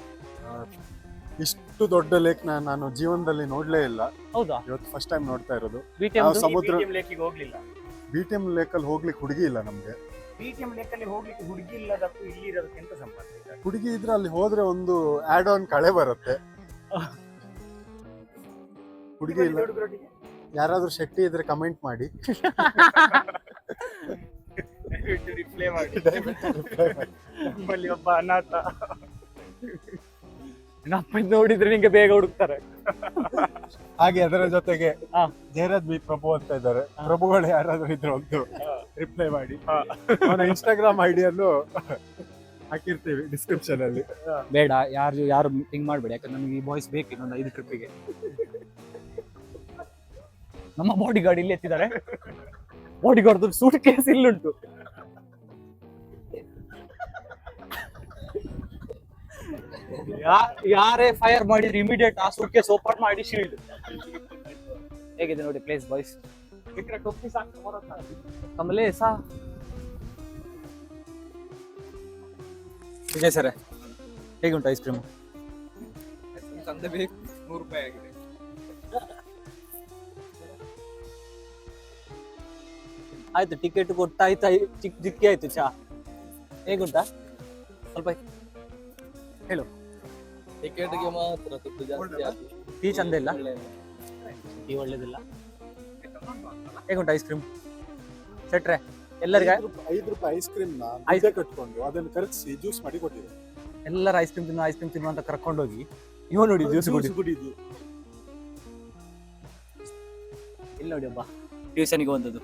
ಇಷ್ಟು ದೊಡ್ಡ ಲೇಕ್ ನಾನು ಜೀವನದಲ್ಲಿ ನೋಡ್ಲೇ ಇಲ್ಲ. ಹೌದಾ? ಇವತ್ತು ಫಸ್ಟ್ ಟೈಮ್ ನೋಡ್ತಾ ಇರೋದು. BTM ನಾವು ಸಮುದ್ರ ಲೇಕಿಗೆ ಹೋಗ್ಲಿಲ್ಲ. BTM ಲೇಕಲ್ಲಿ ಹೋಗ್ಲಿಕ್ಕೆ ಹುಡುಗಿ ಇಲ್ಲ ನಮ್ಗೆ. BTM ಲೇಕಲ್ಲಿ ಹೋಗ್ಲಿಕ್ಕೆ ಹುಡುಗಿ ಇಲ್ಲದಕ್ಕೂ ಇಲ್ಲಿ ಇರೋದಕ್ಕೆ ಎಂತ ಸಂಬಂಧ ಇದೆ? ಹುಡುಗಿ ಇದ್ರೆ ಅಲ್ಲಿ ಹೋದ್ರೆ ಒಂದು ಆಡ್ ಆನ್ ಕಳೆ ಬರುತ್ತೆ. ಹುಡುಗಿ ಇಲ್ಲ. ಹುಡುಗರೊಟ್ಟಿಗೆ ಯಾರಾದ್ರೂ ಶೆಟ್ಟಿ ಇದ್ರೆ ಕಮೆಂಟ್ ಮಾಡಿ. ರಿಪ್ಲೈ ಮಾಡಿ. ನಮ್ಮಲ್ಲಿ ಒಬ್ಬ ಅನಾಥ. ನಮ್ಮ ನೋಡಿದ್ರೆ ನಿಂಗೆ ಬೇಗ ಹುಡುಕ್ತಾರೆ. ಹಾಗೆ ಅದರ ಜೊತೆಗೆ ಹಾ. ಜಯರಾಜ್ ಬಿ ಪ್ರಭು ಅಂತ ಇದ್ದಾರೆ. ಪ್ರಭುಗಳು ಯಾರಾದ್ರೂ ಇದ್ರೆ ಒಂದು ರಿಪ್ಲೈ ಮಾಡಿ. ಅವನ ಇನ್ಸ್ಟಾಗ್ರಾಮ್ ಐಡಿಯನ್ನು ಹಾಕಿರ್ತೀವಿ ಡಿಸ್ಕ್ರಿಪ್ಷನ್ ಅಲ್ಲಿ. ಬೇಡ, ಯಾರು ಹಿಂಗ್ ಮಾಡ್ಬೇಡಿ, ಯಾಕಂದ್ರೆ ನಮಗೆ ಈ ಬಾಯ್ಸ್ ಬೇಕು ಇನ್ನೊಂದು 5 ಟ್ರಿಪ್ಪಿಗೆ. ನಮ್ಮ ಬಾಡಿ ಗಾರ್ಡ್ ಇಲ್ಲಿ ಎತ್ತಿದ್ದಾರೆ. ಬಾಡಿ ಗಾರ್ಡ್ ಸೂಟ್ ಕೇಸ್ ಇಲ್ಲುಂಟು. ಯಾರೇ ಫೈರ್ ಮಾಡಿದ್ರೆ ಇಮಿಡಿಯೇಟ್ ಆ ಸೂಟ್ ಕೇಸ್ ಓಪನ್ ಮಾಡಿ ಶೀಲ್ಡ್. ಹೇಗಿದೆ ನೋಡಿ ಪ್ಲೇಸ್ ಬಾಯ್ಸ್. ಕಮಲೇ ಸಾ ವಿಜಯ್ ಸರ್ ಹೇಗುಂಟು ಐಸ್ ಕ್ರೀಮ್? ತಂದೆ ಬೇಕು 100 ರೂಪಾಯಿ ಆಗಿದೆ. ಆಯ್ತು, ಟಿಕೆಟ್ ಕೊಟ್ಟಾಯ್ತು, ಜಿಕ್ಕಿ ಆಯ್ತು. ಚಾ ಹೇಗುಂಟಾ? ಸ್ವಲ್ಪ ಹೇಳು. ಟಿಕೆಟ್ಗೆ ಮಾತ್ರ ದುಡ್ಡು ಜಾಸ್ತಿ ಆಗಿದೆ. ಟೀ ಚಂದ ಇಲ್ಲ, ಟೀ ಒಳ್ಳೇದಿಲ್ಲ. ಹೇಗುಂಟು ಐಸ್ ಕ್ರೀಮ್ ಸೆಟ್ರೆ? ಎಲ್ಲರಿಗೆ 5 ರೂಪಾಯಿ ಐಸ್ ಕ್ರೀಮ್ ಕಟ್ಕೊಂಡು ಅದನ್ನು ಕರಗಿಸಿ ಜ್ಯೂಸ್ ಮಾಡಿ ಕೊಟ್ಟಿದ್ದಾರೆ. ಎಲ್ಲರ ಐಸ್ ಕ್ರೀಮ್ ತಿನ್ನು ಅಂತ ಕರ್ಕೊಂಡೋಗಿ ಇವ ನೋಡಿ ಜ್ಯೂಸ್ ಕುಡಿದು ಇಲ್ಲಿ ನೋಡಿ ಒಬ್ಬ ಟ್ಯೂಷನ್ಗೆ ಬಂದದ್ದು.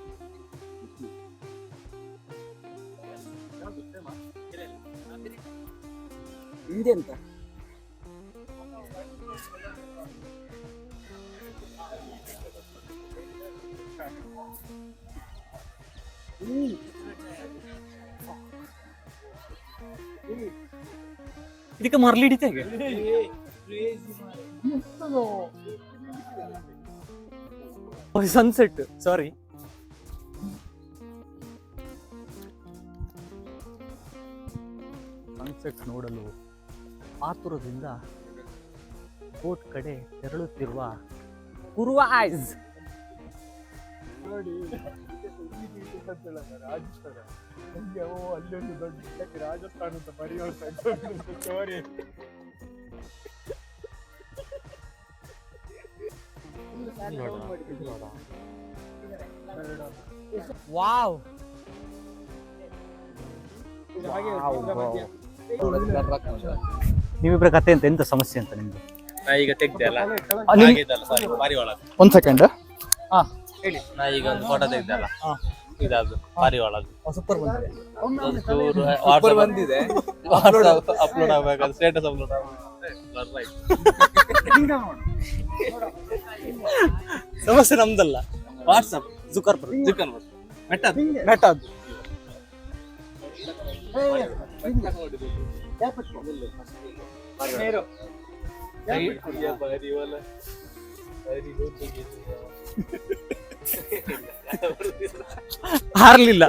ಇದೆಂತ ಇದಕ್ಕೆ ಮರಳಿ ಹಿಡಿತೇಗೆ ಸನ್ಸೆಟ್. ಸಾರಿ, ಸನ್ಸೆಟ್ ನೋಡಲು ಆತುರದಿಂದ ಬೋಟ್ ಕಡೆ ತೆರಳುತ್ತಿರುವ ಕುರುವ ಐಸ್. ನೋಡಿ ರಾಜಸ್ಥಾನ ಅಲ್ಲೊಂದು ದೊಡ್ಡ ರಾಜಸ್ಥಾನ ಅಂತ ಬರೆಯುವಂತ ಸ್ಟೋರಿ. ವಾವ್, ನೀವಿಬ್ಬರ ಕತೆ ಅಂತ ಎಂತ ಸಮಸ್ಯೆ ಅಂತ ನಿಮ್ದು? ನಾ ಈಗ ತೆಗ್ದೆ ಅಲ್ಲ, ಬಾರಿ ಒಳಗೆ. ಒಂದ್ ಸೆಕೆಂಡ್. ಹಾ ಹೇಳಿ. ನಾ ಈಗ ಒಂದು ಫೋಟೋ ತೆಗ್ದೆ ಅಲ್ಲ, ಇದಾದ್ರು ಬಾರಿ ಒಳಗೆ. ಸೂಪರ್ ಬಂದಿದೆ. ಸೂಪರ್ ಬಂದಿದೆ. ಅಪ್ಲೋಡ್ ಆಗ್ಬೇಕಾದ್ರೆ ಸ್ಟೇಟಸ್ ಅಪ್ಲೋಡ್ ಸಮಸ್ಯೆ ನಮ್ದಲ್ಲ, ವಾಟ್ಸಪ್ ಜುಕರ್ಬರ್ಗ್ ಮೆಟಾದ್. ಹಾರ್ಲಿಲ್ಲ.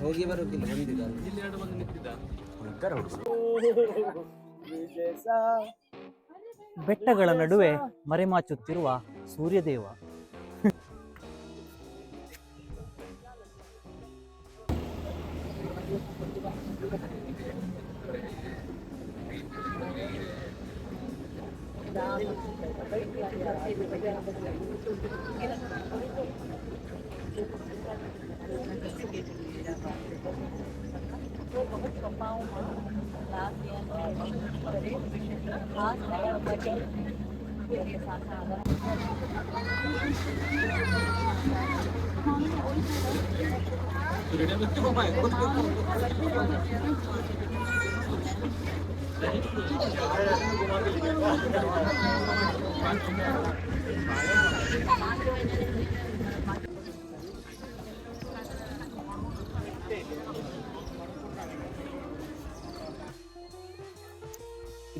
ಹೋಗಿ ಬರೋದಿಲ್ಲ, ಬಂದಿದ್ದ ಇಲ್ಲಿ 2 ಬಂದು ನಿಂತಿದ್ದ. ಉದ್ದಾರ ಹುಡುಗರು. ಬೆಟ್ಟಗಳ ನಡುವೆ ಮರೆಮಾಚುತ್ತಿರುವ ಸೂರ್ಯದೇವ.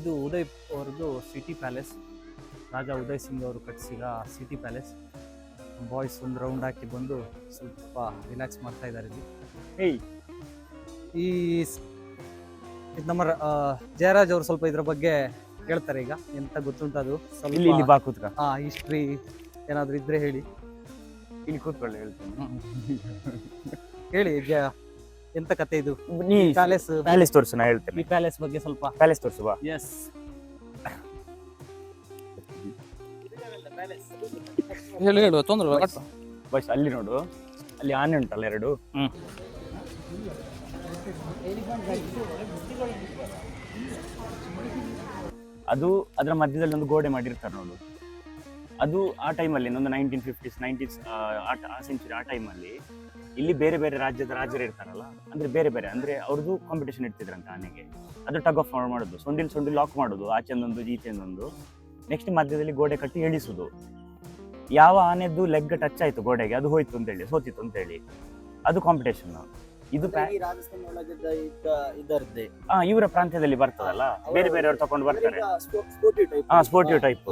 ಇದು ಉದಯ್ ಅವ್ರದ್ದು ಸಿಟಿ ಪ್ಯಾಲೇಸ್. ರಾಜ ಉದಯ್ ಸಿಂಗ್ ಅವರು ಕಟ್ಟಿಸಿದ ಸಿಟಿ ಪ್ಯಾಲೇಸ್. ಬಾಯ್ಸ್ ಒಂದು ರೌಂಡ್ ಹಾಕಿ ಬಂದು ಸ್ವಲ್ಪ ರಿಲ್ಯಾಕ್ಸ್ ಮಾಡ್ತಾ ಇದ್ದಾರೆ ಇಲ್ಲಿ. ಹೇಯ್ ಈ ಇದು ನಮ್ಮ ಜಯರಾಜ್ ಅವರು ಸ್ವಲ್ಪ ಇದ್ರ ಬಗ್ಗೆ ಹೇಳ್ತಾರೆ ಈಗ. ಎಂತ ಗೊತ್ತುಂಟದು ಇಲ್ಲಿ ಇಲ್ಲಿ ಬಾ ಕೂತ್ಕ. ಹಿಸ್ಟ್ರಿ ಏನಾದ್ರು ಇದ್ರೆ ಹೇಳಿ. ಇಲ್ಲಿ ಕೂತ್ಕೊಳ್ಳಿ ಹೇಳ್ತೀನಿ. ಹೇಳಿ ಎಂತ ಕತೆ ಇದು ನೀ ಪ್ಯಾಲೇಸ್? ಪ್ಯಾಲೇಸ್ ತೋರಿಸು, ನಾ ಹೇಳ್ತೇನೆ. ಈ ಪ್ಯಾಲೇಸ್ ಬಗ್ಗೆ ಸ್ವಲ್ಪ ಪ್ಯಾಲೇಸ್ ತೋರಿಸು ಬಾ. ಎಸ್ ಹೇಳುವ ತೊಂದ್ರೆ ಬಾಯ್ಸ್ ಅಲ್ಲಿ ನೋಡು, ಅಲ್ಲಿ ಆನೆ ಉಂಟಲ್ಲ ಎರಡು. ಅದು ಅದರ ಮಧ್ಯದಲ್ಲಿ ಒಂದು ಗೋಡೆ ಮಾಡಿರ್ತಾರೆ ನೋಡು. ಅದು ಆ ಟೈಮಲ್ಲಿ ಒಂದು 1950s 90s ಆ ಸೆಂಚುರಿ ಆ ಟೈಮಲ್ಲಿ ಇಲ್ಲಿ ಬೇರೆ ಬೇರೆ ರಾಜ್ಯದ ರಾಜರು ಇರ್ತಾರಲ್ಲ, ಅಂದ್ರೆ ಬೇರೆ ಬೇರೆ ಅಂದ್ರೆ ಅವ್ರದ್ದು ಕಾಂಪಿಟೇಷನ್ ಇರ್ತಿದ್ರಂತ ಆನೆಗೆ. ಅದು ಟಗ್ ಆಫ್ ಮಾಡೋದು, ಸೊಂಡಿಲ್ ಲಾಕ್ ಮಾಡೋದು, ಆಚೆಂದೊಂದು ಈಚೆಂದೊಂದು. ನೆಕ್ಸ್ಟ್ ಮಧ್ಯದಲ್ಲಿ ಗೋಡೆ ಕಟ್ಟಿ ಎಳಿಸುದು. ಯಾವ ಆನೆದ್ದು ಲೆಗ್ ಟಚ್ ಆಯ್ತು ಗೋಡೆಗೆ ಅದು ಹೋಯ್ತು ಅಂತೇಳಿ, ಸೋತಿತ್ತು ಅಂತೇಳಿ, ಅದು ಕಾಂಪಿಟೇಷನ್. ಇದು ಇವರ ಪ್ರಾಂತ್ಯದಲ್ಲಿ ಬರ್ತದಲ್ಲ, ಬೇರೆ ಬೇರೆಯವ್ರು ತಗೊಂಡು ಬರ್ತಾರೆ. ಸ್ಪೋರ್ಟಿವ್ ಟೈಪ್,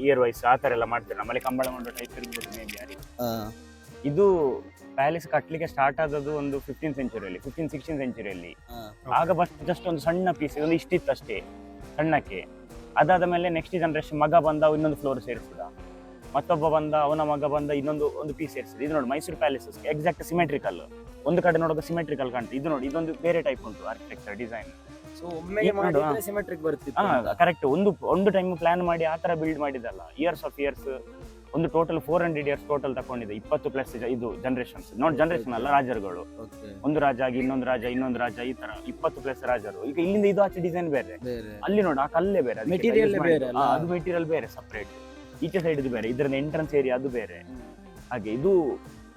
ಇಯರ್ ವೈಸ್ ಆ ತರ ಎಲ್ಲ ಮಾಡ್ತಾರೆ. ನಮ್ಮಲ್ಲಿ ಕಂಬಳ ಮಾಡೋ ಟೈಪ್ ಇರ್ಬೋದು ಮೇ ಬಿ ಯಾರಿಗೆ. ಇದು ಪ್ಯಾಲೇಸ್ ಕಟ್ಲಿಕ್ಕೆ ಸ್ಟಾರ್ಟ್ ಆದದ್ದು ಒಂದು 15-16 ಸೆಂಚುರಿಯಲ್ಲಿ. ಆಗ ಜಸ್ಟ್ ಒಂದು ಸಣ್ಣ ಪೀಸ್, ಒಂದು ಇಷ್ಟಿತ್ತು ಅಷ್ಟೇ ಸಣ್ಣಕ್ಕೆ. ಅದಾದ ಮೇಲೆ ನೆಕ್ಸ್ಟ್ ಜನರೇಷನ್ ಮಗ ಬಂದ, ಇನ್ನೊಂದು ಫ್ಲೋರ್ ಸೇರಿಸಿದ, ಮತ್ತೊಬ್ಬ ಬಂದ, ಅವನ ಮಗ ಬಂದ, ಇನ್ನೊಂದು ಪೀಸ್ ಸೇರಿಸಿದ. ಇದು ನೋಡಿ ಮೈಸೂರು ಪ್ಯಾಲೇಸಸ್ ಎಕ್ಸಾಕ್ಟ್ ಸಿಮೆಟ್ರಿಕಲ್. ಒಂದು ಕಡೆ ನೋಡೋಕೆ ಸಿಮೆಟ್ರಿಕಲ್ ಕಾಣ್ತದೆ. ಇದು ನೋಡಿ, ಇದೊಂದು ಬೇರೆ ಟೈಪ್ ಉಂಟು ಆರ್ಕಿಟೆಕ್ಚರ್ ಡಿಸೈನ್. ಕರೆಕ್ಟ್. ಒಂದು ಟೈಮ್ ಪ್ಲಾನ್ ಮಾಡಿ ಆ ತರ ಬಿಲ್ಡ್ ಮಾಡಿದಲ್ಲ. ಇಯರ್ಸ್ ಆಫ್ ಇಯರ್ಸ್, ಒಂದು ಟೋಟಲ್ 400 ಇಯರ್ಸ್ ಟೋಟಲ್ ತಗೊಂಡಿದೆ. 20+ ಇದು ಜನರೇಷನ್ಸ್. ನೋಡಿ ಜನರೇಷನ್ ಅಲ್ಲ, ರಾಜರುಗಳು. ಒಂದು ರಾಜ ಆಗಿ ಇನ್ನೊಂದು ರಾಜ ಈ ತರ 20+ ರಾಜರು. ಈಗ ಇಲ್ಲಿಂದ ಇದು ಆಚೆ ಡಿಸೈನ್ ಬೇರೆ, ಅಲ್ಲಿ ನೋಡಿ ಆ ಕಲ್ಲೇ ಬೇರೆ, ಅದು ಮೆಟೀರಿಯಲ್ ಬೇರೆ ಸಪರೇಟ್. ಈಚೆ ಸೈಡ್ ಇದು ಬೇರೆ, ಇದರ ಎಂಟ್ರನ್ಸ್ ಏರಿಯಾ ಅದು ಬೇರೆ. ಹಾಗೆ ಇದು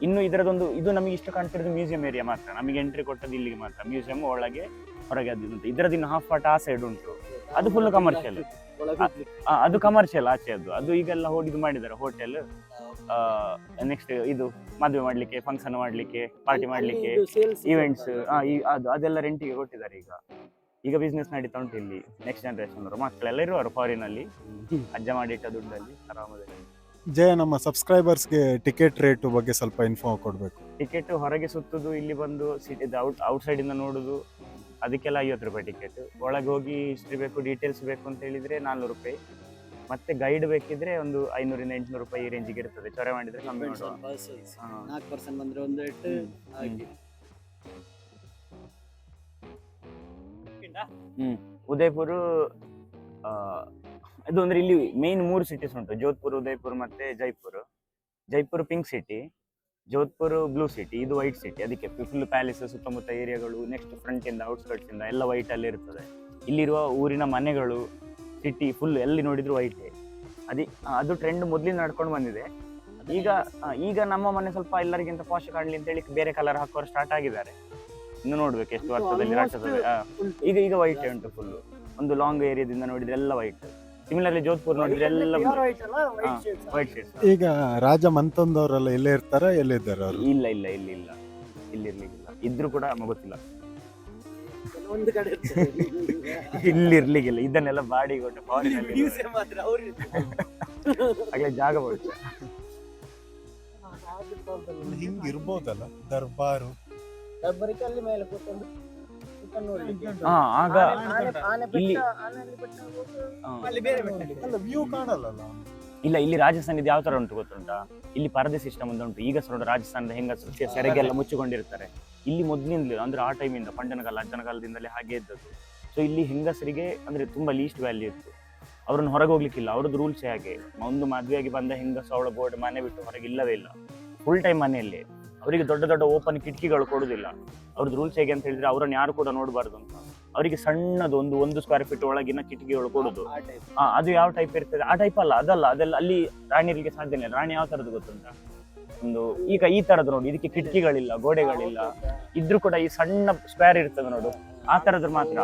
ಇನ್ನು ಇದರದೊಂದು, ಇದು ನಮಗೆ ಇಷ್ಟು ಕಾಣ್ತಿರೋದು ಮ್ಯೂಸಿಯಂ ಏರಿಯಾ ಮಾತ್ರ. ನಮಗೆ ಎಂಟ್ರಿ ಕೊಟ್ಟದ್ದು ಇಲ್ಲಿಗೆ ಮಾತ್ರ. ಮ್ಯೂಸಿಯಂ ಒಳಗೆ ಹೊರಗೆ ಅದು ಉಂಟು. ಇದರದಿನ್ನು ಹಾಫ್ ಪಾರ್ಟ್ ಆ ಸೈಡ್ ಉಂಟು, ಅದು ಫುಲ್ ಕಮರ್ಷಿಯಲ್. ಅದು ಕಮರ್ಷಿಯಲ್ ಆಚೆದ್ದು. ಅದು ಈಗೆಲ್ಲ ಹೋಗಿದ್ದು ಮಾಡಿದ್ದಾರೆ ಹೋಟೆಲ್. ನೆಕ್ಸ್ಟ್ ಇದು ಮದುವೆ ಮಾಡ್ಲಿಕ್ಕೆ, ಫಂಕ್ಷನ್ ಮಾಡ್ಲಿಕ್ಕೆ, ಪಾರ್ಟಿ ಮಾಡ್ಲಿಕ್ಕೆ, ಇವೆಂಟ್ಸ್ ಅದೆಲ್ಲ ರೆಂಟಿಗೆ ಕೊಟ್ಟಿದ್ದಾರೆ. ಈಗ ಬಿಸ್ನೆಸ್ ನಡೀತಾ ಉಂಟು ಇಲ್ಲಿ. ನೆಕ್ಸ್ಟ್ ಜನರೇಷನ್ ಅವರು ಮಕ್ಕಳೆಲ್ಲ ಇರುವರು ಫಾರಿನ್ ಅಲ್ಲಿ, ಅಜ್ಜ ಮಾಡಿಟ್ಟ ದುಡ್ಡಲ್ಲಿ ಆರಾಮದಲ್ಲಿ. ಜಯ, ನಮ್ಮ ಸಬ್ಸ್ಕ್ರೈಬರ್ಸ್ಗೆ ಟಿಕೆಟ್ ರೇಟ್ ಬಗ್ಗೆ ಸ್ವಲ್ಪ ಇನ್ಫೋ ಕೊಡಬೇಕು. ಟಿಕೆಟ್ ಹೊರಗೆ ಸುತ್ತುದು, ಇಲ್ಲಿ ಬಂದು ಸಿಟಿ ಔಟ್ ಸೈಡ್ ಇಂದ ನೋಡುದು, ಅದಕ್ಕೆಲ್ಲ 50 ರೂಪಾಯಿ ಟಿಕೆಟ್. ಒಳಗೆ ಹೋಗಿ ಹಿಸ್ಟ್ರಿ ಬೇಕು, ಡೀಟೇಲ್ಸ್ ಬೇಕು ಅಂತ ಹೇಳಿದ್ರೆ 400 ರೂಪಾಯಿ. ಮತ್ತೆ ಗೈಡ್ ಬೇಕಿದ್ರೆ ಒಂದು 500-800 ರೂಪಾಯಿ ಈ ರೇಂಜಿಗೆ ಇರ್ತದೆ. ಚೊರೆ ಮಾಡಿದ್ರೆ ಕಮ್ಮಿ ಮಾಡುವ. 4% ಬಂದ್ರೆ ಒಂದು ರೇಟ್. ಉದಯಪುರ ಇದು ಅಂದ್ರೆ ಇಲ್ಲಿ ಮೇನ್ 3 ಸಿಟೀಸ್ ಉಂಟು: ಜೋಧ್ಪುರ್, ಉದಯಪುರ್ ಮತ್ತೆ Jaipur. Jaipur pink city, Jodhpur blue city, ಇದು ವೈಟ್ ಸಿಟಿ. ಅದಕ್ಕೆ ಫುಲ್ ಪ್ಯಾಲೇಸ್, ಸುತ್ತಮುತ್ತ ಏರಿಯಾಗಳು, ನೆಕ್ಸ್ಟ್ ಫ್ರಂಟ್ ಇಂದ ಔಟ್ಸ್ಕರ್ಟ್ಸ್ ಇಂದ ಎಲ್ಲ ವೈಟ್ ಅಲ್ಲಿ ಇರ್ತದೆ. ಇಲ್ಲಿರುವ ಊರಿನ ಮನೆಗಳು, ಸಿಟಿ ಫುಲ್ ಎಲ್ಲಿ ನೋಡಿದ್ರು ವೈಟೇ. ಅದು ಟ್ರೆಂಡ್ ಮೊದ್ಲಿಂದ ನಡ್ಕೊಂಡು ಬಂದಿದೆ. ಈಗ ನಮ್ಮ ಮನೆ ಸ್ವಲ್ಪ ಎಲ್ಲರಿಗಿಂತ ಪಾಶ್ ಕಾಣಲಿ ಅಂತ ಹೇಳಿ ಬೇರೆ ಕಲರ್ ಹಾಕೋರು ಸ್ಟಾರ್ಟ್ ಆಗಿದ್ದಾರೆ. ಇನ್ನು ನೋಡ್ಬೇಕು ಎಷ್ಟು ವರ್ಷದಲ್ಲಿ ರಾಷ್ಟ್ರದಲ್ಲಿ. ಈಗ ವೈಟ್ ಉಂಟು ಫುಲ್. ಒಂದು ಲಾಂಗ್ ಏರಿಯಾದಿಂದ ನೋಡಿದ್ರೆ ಎಲ್ಲ ವೈಟ್. ಸಿಮಿಲರ್ಲಿ ಜೋಧ್ಪುರ್ ನೋಡಿದ್ರೆ ಎಲ್ಲ ವೈಟ್ ಶೇಡ್ಸ್. ಈಗ ರಾಜ ಮಂತಂದವರೆಲ್ಲ ಎಲ್ಲೇ ಇರ್ತಾರ, ಎಲ್ಲಿದ್ದಾರೆ ಅವರು? ಇಲ್ಲ ಇಲ್ಲಿರ್ಲಿಕ್ಕಿಲ್ಲ. ಇದ್ರು ಕೂಡ ಗೊತ್ತಿಲ್ಲ. ಇಲ್ಲಿರ್ಲಿಕ್ಕಿಲ್ಲ. ಇದನ್ನೆಲ್ಲ ಬಾಡಿ ಕೊಟ್ಟು ಫಾರಿನ್ ಅಲ್ಲಿ ಆಗ್ಲೇ ಜಾಗ ಬರುತ್ತೆ. ಹಿಂಗಿರ್ಬೋದಲ್ಲ ದರ್ಬಾರು. ಆಗ ಇಲ್ಲಿ ಅಲ್ಲ ವ್ಯೂ ಕಾಣಲ್ಲ. ಇಲ್ಲ, ಇಲ್ಲಿ ರಾಜಸ್ಥಾನದ ಯಾವ ತರ ಉಂಟು ಗೊತ್ತುಂಟಾ? ಇಲ್ಲಿ ಪರದೆ ಸಿಸ್ಟಮ್ ಒಂದು ಉಂಟು. ಈಗ ನೋಡಿ ರಾಜಸ್ಥಾನದ ಹೆಂಗಸರು ಸೆರೆಗೆಲ್ಲ ಮುಚ್ಚಿಕೊಂಡಿರ್ತಾರೆ. ಇಲ್ಲಿ ಮೊದಲಿಂದಲೇ ಅಂದ್ರೆ ಆ ಟೈಮಿಂದ ಪಂಡನ ಕಾಲ ಅಜ್ಜನ ಕಾಲದಿಂದಲೇ ಹಾಗೆ ಇದ್ದದ್ದು. ಸೊ ಇಲ್ಲಿ ಹೆಂಗಸರಿಗೆ ಅಂದ್ರೆ ತುಂಬಾ ಲೀಸ್ಟ್ ವ್ಯಾಲ್ಯೂ ಇತ್ತು. ಅವ್ರನ್ನ ಹೊರಗೆ ಹೋಗ್ಲಿಕ್ಕಿಲ್ಲ, ಅವ್ರದ್ದು ರೂಲ್ಸ್ ಹಾಗೆ. ಒಂದು ಮದುವೆಯಾಗಿ ಬಂದ ಹೆಂಗಸು ಅವಳ ಬೋರ್ಡ್ ಮನೆ ಬಿಟ್ಟು ಹೊರಗೆ ಇಲ್ಲವೇ ಇಲ್ಲ, ಫುಲ್ ಟೈಮ್ ಮನೆಯಲ್ಲಿ. ಅವರಿಗೆ ದೊಡ್ಡ ದೊಡ್ಡ ಓಪನ್ ಕಿಟಕಿಗಳು ಕೊಡುದಿಲ್ಲ. ಅವ್ರದ್ದು ರೂಲ್ಸ್ ಹೇಗೆ ಅಂತ ಹೇಳಿದ್ರೆ ಅವ್ರನ್ನ ಯಾರು ಕೂಡ ನೋಡಬಾರ್ದು ಅಂತ. ಅವರಿಗೆ ಸಣ್ಣದು ಒಂದು ಸ್ಕ್ವೇರ್ ಫೀಟ್ ಒಳಗಿನ ಕಿಟಕಿಗಳು ಕೊಡುದು. ಅದು ಯಾವ ಟೈಪ್ ಇರ್ತದೆ ಆ ಟೈಪ್ ಅಲ್ಲ, ಅದೆಲ್ಲ ಅಲ್ಲಿ ರಾಣಿಯರಿಗೆ ಸಾಧ್ಯನೇ ಇಲ್ಲ. ರಾಣಿ ಯಾವ ತರದ್ದು ಗೊತ್ತುಂಟ? ಒಂದು ಈಗ ಈ ತರದ್ದು ನೋಡಿ, ಇದಕ್ಕೆ ಕಿಟಕಿಗಳಿಲ್ಲ, ಗೋಡೆಗಳಿಲ್ಲ, ಇದ್ರೂ ಕೂಡ ಈ ಸಣ್ಣ ಸ್ಕ್ವೇರ್ ಇರ್ತದೆ ನೋಡು, ಆ ತರದ್ದು ಮಾತ್ರ.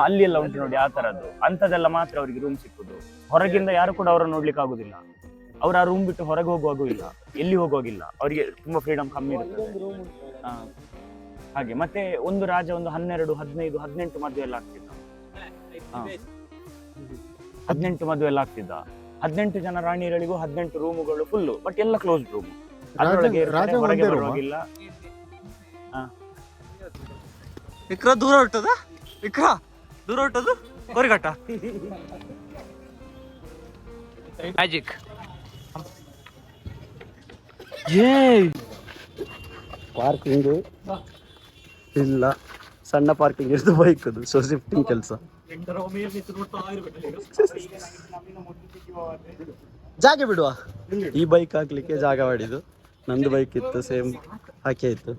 ಅಲ್ಲಿ ಎಲ್ಲ ಉಂಟು ನೋಡಿ ಆ ತರದ್ದು. ಅಂತದೆಲ್ಲ ಮಾತ್ರ ಅವರಿಗೆ ರೂಮ್ ಸಿಕ್ಕುದು. ಹೊರಗಿಂದ ಯಾರು ಕೂಡ ಅವರನ್ನು ನೋಡ್ಲಿಕ್ಕೆ ಆಗುದಿಲ್ಲ. ಅವ್ರ ಆ ರೂಮ್ ಬಿಟ್ಟು ಹೊರಗೆ ಹೋಗುವಾಗೂ ಇಲ್ಲ, ಎಲ್ಲಿ ಹೋಗುವಾಗಿಲ್ಲ. ಅವರಿಗೆ ತುಂಬಾ ಫ್ರೀಡಮ್ ಕಮ್ಮಿ ಇರ್ತದೆ. ಹಾಗೆ ಮತ್ತೆ ಒಂದು ರಾಜ ಒಂದು 12, 15, 18 ಮದುವೆ ಎಲ್ಲ ಆಗ್ತಿದ್ದ. 18 ಮದುವೆ ಎಲ್ಲ ಆಗ್ತಿದ್ದ. 18 ಜನ ರಾಣಿಯರಿಗೂ 18 ರೂಮುಗಳು ಫುಲ್ಲು, ಬಟ್ ಎಲ್ಲ ಕ್ಲೋಸ್ ರೂಮ್. ಅದರೊಳಗೆ ಹೊರಗೆ ಬರುವಾಗಿಲ್ಲ. ವಿಕ್ರ ದೂರ ಹೊಟ್ಟದ, ವಿಕ್ರ ದೂರ ಹೊಟ್ಟದು ಕೋರಿಘಟ್ಟ ಮ್ಯಾಜಿಕ್. ಪಾರ್ಕಿಂಗ್ ಇಲ್ಲ, ಸಣ್ಣ ಪಾರ್ಕಿಂಗ್ ಇರೋದು ಬೈಕ್ ಅದು. ಸೊ ಶಿಫ್ಟಿಂಗ್ ಕೆಲಸ. ಜಾಗ ಬಿಡುವ, ಈ ಬೈಕ್ ಹಾಕ್ಲಿಕ್ಕೆ ಜಾಗ ಮಾಡಿದ್ದು. ನಂದು ಬೈಕ್ ಇತ್ತು, ಸೇಮ್ ಹಾಕಿ ಆಯ್ತು.